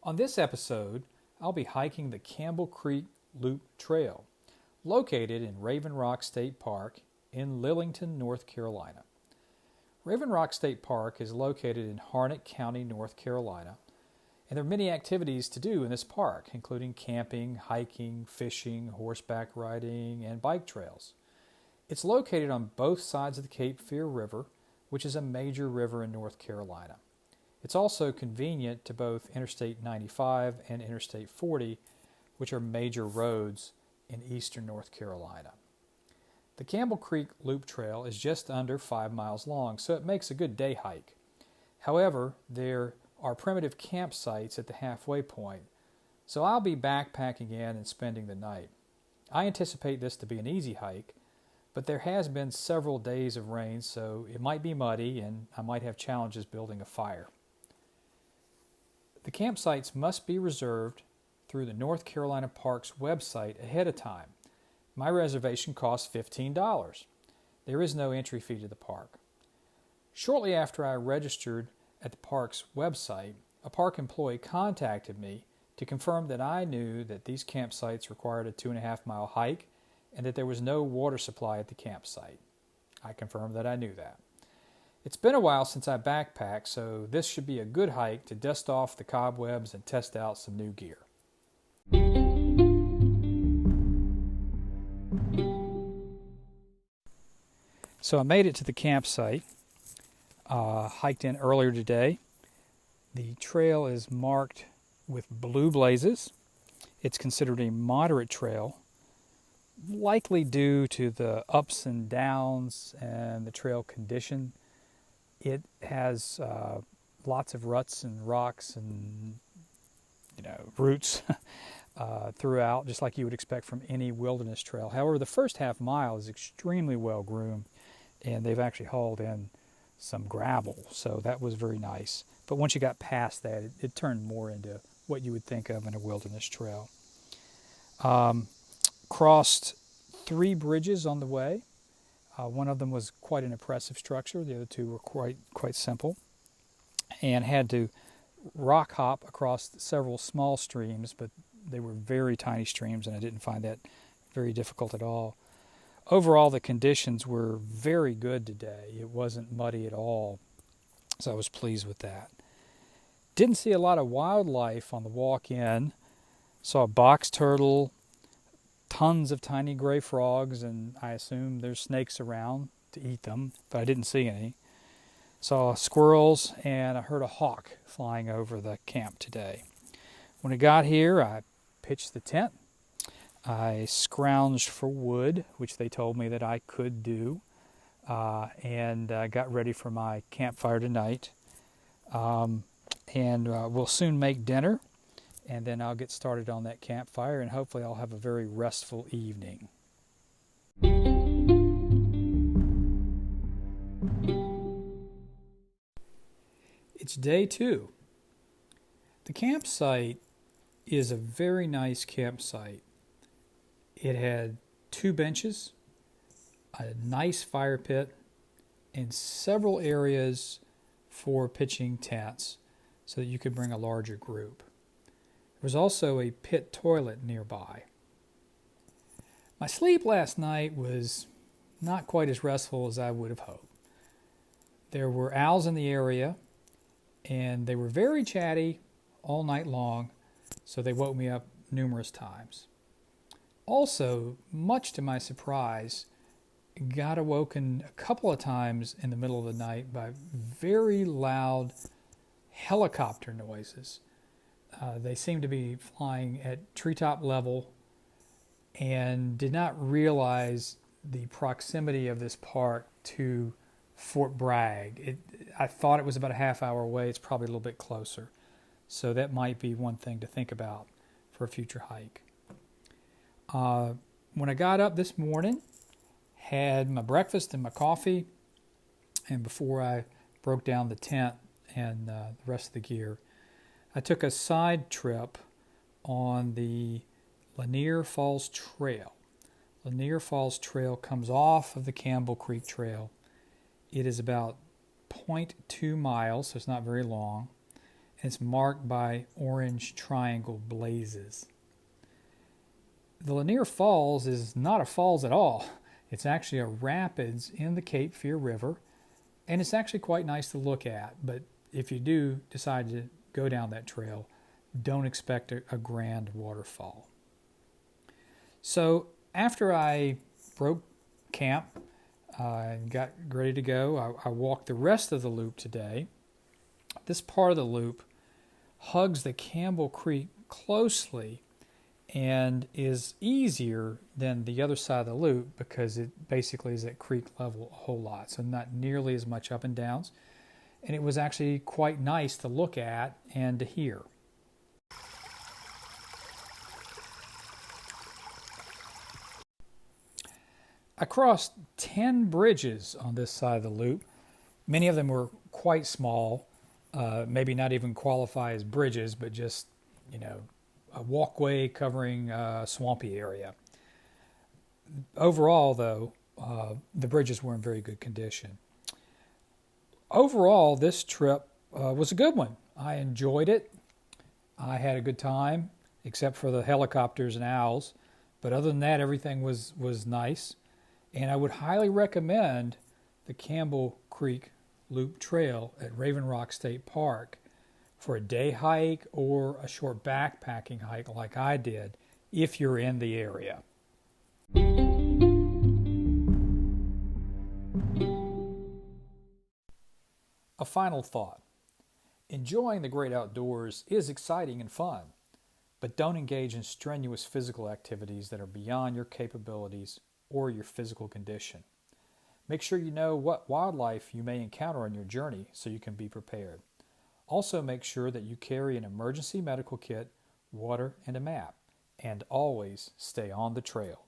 On this episode, I'll be hiking the Campbell Creek Loop Trail, located in Raven Rock State Park in Lillington, North Carolina. Raven Rock State Park is located in Harnett County, North Carolina, and there are many activities to do in this park, including camping, hiking, fishing, horseback riding, and bike trails. It's located on both sides of the Cape Fear River, which is a major river in North Carolina. It's also convenient to both Interstate 95 and Interstate 40, which are major roads in eastern North Carolina. The Campbell Creek Loop Trail is just under 5 miles long, so it makes a good day hike. However, there are primitive campsites at the halfway point, so I'll be backpacking in and spending the night. I anticipate this to be an easy hike, but there has been several days of rain, so it might be muddy and I might have challenges building a fire. The campsites must be reserved through the North Carolina Parks website ahead of time. My reservation costs $15. There is no entry fee to the park. Shortly after I registered at the park's website, a park employee contacted me to confirm that I knew that these campsites required a 2.5-mile hike and that there was no water supply at the campsite. I confirmed that I knew that. It's been a while since I backpacked, so this should be a good hike to dust off the cobwebs and test out some new gear. So I made it to the campsite, hiked in earlier today. The trail is marked with blue blazes. It's considered a moderate trail, likely due to the ups and downs and the trail condition. It has lots of ruts and rocks and roots throughout, just like you would expect from any wilderness trail. However, the first half mile is extremely well groomed, and they've actually hauled in some gravel, so that was very nice. But once you got past that, it turned more into what you would think of in a wilderness trail. Crossed 3 bridges on the way. One of them was quite an impressive structure. The other 2 were quite simple, and had to rock hop across several small streams, but they were very tiny streams, and I didn't find that very difficult at all. Overall, the conditions were very good today. It wasn't muddy at all, so I was pleased with that. Didn't see a lot of wildlife on the walk in. Saw a box turtle, tons of tiny gray frogs, and I assume there's snakes around to eat them, but I didn't see any. Saw squirrels, and I heard a hawk flying over the camp today. When I got here, I pitched the tent. I scrounged for wood, which they told me that I could do, and got ready for my campfire tonight. We'll soon make dinner, and then I'll get started on that campfire, and hopefully I'll have a very restful evening. It's day 2. The campsite is a very nice campsite. It had 2 benches, a nice fire pit, and several areas for pitching tents so that you could bring a larger group. There was also a pit toilet nearby. My sleep last night was not quite as restful as I would have hoped. There were owls in the area, and they were very chatty all night long, so they woke me up numerous times. Also, much to my surprise, got awoken a couple of times in the middle of the night by very loud helicopter noises. They seemed to be flying at treetop level, and did not realize the proximity of this park to Fort Bragg. I thought it was about a half hour away. It's probably a little bit closer. So that might be one thing to think about for a future hike. When I got up this morning, had my breakfast and my coffee, and before I broke down the tent and the rest of the gear, I took a side trip on the Lanier Falls Trail. Lanier Falls Trail comes off of the Campbell Creek Trail. It is about 0.2 miles, so it's not very long. and it's marked by orange triangle blazes. The Lanier Falls is not a falls at all. It's actually a rapids in the Cape Fear River, and it's actually quite nice to look at. But if you do decide to go down that trail, don't expect a grand waterfall. So after I broke camp and got ready to go, I walked the rest of the loop today. This part of the loop hugs the Campbell Creek closely and is easier than the other side of the loop because it basically is at creek level a whole lot, so not nearly as much up and downs. And it was actually quite nice to look at and to hear. I crossed 10 bridges on this side of the loop. Many of them were quite small, maybe not even qualify as bridges, but just, a walkway covering a swampy area. Overall, though, the bridges were in very good condition. Overall, this trip was a good one. I enjoyed it. I had a good time, except for the helicopters and owls. But other than that, everything was nice. And I would highly recommend the Campbell Creek Loop Trail at Raven Rock State Park for a day hike or a short backpacking hike like I did if you're in the area. A final thought. Enjoying the great outdoors is exciting and fun, but don't engage in strenuous physical activities that are beyond your capabilities or your physical condition. Make sure you know what wildlife you may encounter on your journey so you can be prepared. Also make sure that you carry an emergency medical kit, water, and a map, and always stay on the trail.